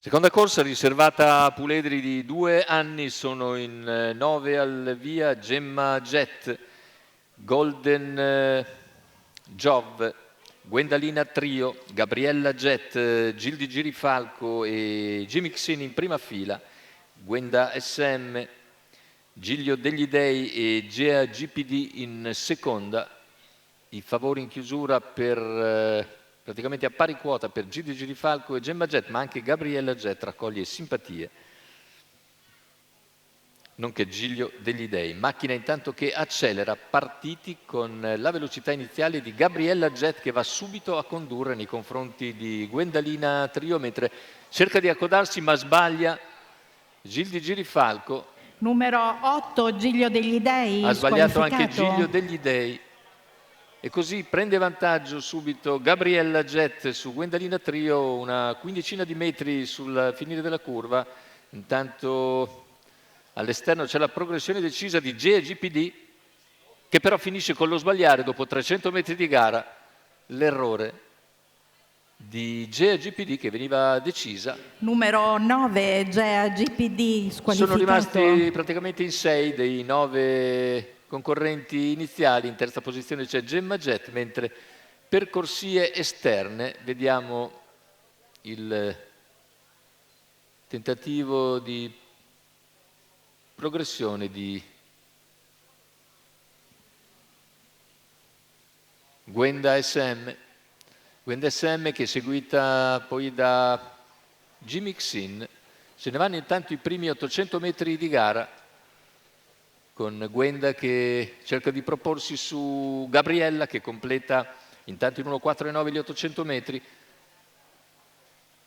Seconda corsa riservata a puledri di 2 anni, sono in 9 al via: Gemma Jet, Golden Jove, Gwendalina Trio, Gabriella Jet, Gildi Girifalco e Jimmy Xin in prima fila, Gwenda SM, Giglio degli Dei e Gea GPD in seconda. I favori in chiusura per praticamente a pari quota per Gildi Girifalco e Gemma Jet, ma anche Gabriella Jet raccoglie simpatie, nonché Giglio degli Dei. Macchina intanto che accelera, partiti con la velocità iniziale di Gabriella Jet, che va subito a condurre nei confronti di Gwendalina Trio, mentre cerca di accodarsi ma sbaglia Gildi Girifalco. Numero 8 Giglio degli Dei, ha sbagliato anche squalificato. Giglio degli Dei e così prende vantaggio subito Gabriella Jet su Gwendalina Trio, una quindicina di metri sul finire della curva. Intanto all'esterno c'è la progressione decisa di Gea GPD, che però finisce con lo sbagliare dopo 300 metri di gara l'errore di Gea GPD, che veniva decisa. Numero 9 Gea GPD, squalificato. Sono rimasti praticamente in 6 dei 9 concorrenti iniziali. In terza posizione c'è Gemma Jet, mentre per corsie esterne vediamo il tentativo di progressione di Gwenda SM. Gwenda SM che è seguita poi da Jimmy Xin. Se ne vanno intanto i primi 800 metri di gara, con Gwenda che cerca di proporsi su Gabriella, che completa intanto in 1:4,9 gli 800 metri. A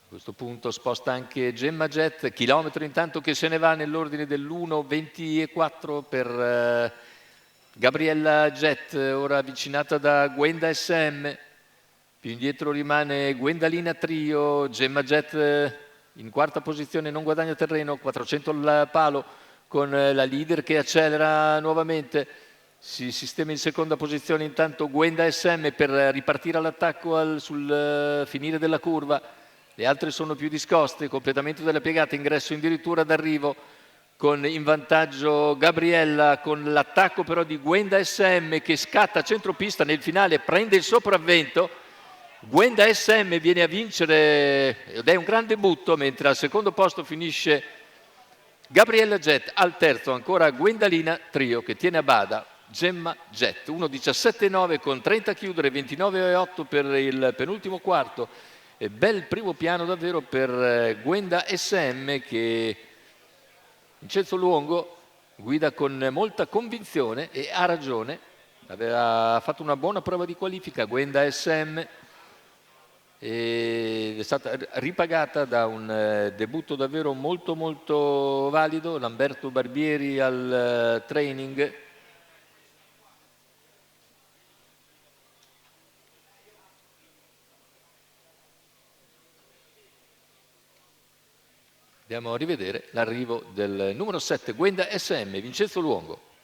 questo punto sposta anche Gemma Jet, chilometro intanto che se ne va nell'ordine dell'1:24 per Gabriella Jet, ora avvicinata da Gwenda SM. Più indietro rimane Gwendalina Trio, Gemma Jet in quarta posizione, non guadagna terreno, 400 al palo, con la leader che accelera nuovamente. Si sistema in seconda posizione intanto Gwenda SM per ripartire all'attacco sul finire della curva. Le altre sono più discoste, completamento della piegata, ingresso addirittura d'arrivo, con in vantaggio Gabriella, con l'attacco però di Gwenda SM che scatta a centropista nel finale, prende il sopravvento. Gwenda SM viene a vincere ed è un gran debutto, mentre al secondo posto finisce Gabriella Jet, al terzo ancora Gwendalina Trio che tiene a bada Gemma Jet. 1:17,9 con 30 a chiudere, 29,8 per il penultimo quarto. E bel primo piano davvero per Gwenda SM, che Vincenzo Luongo guida con molta convinzione e ha ragione. Aveva fatto una buona prova di qualifica Gwenda SM, ed è stata ripagata da un debutto davvero molto molto valido. Lamberto Barbieri al training. Andiamo a rivedere l'arrivo del numero 7 Gwenda SM, Vincenzo Luongo.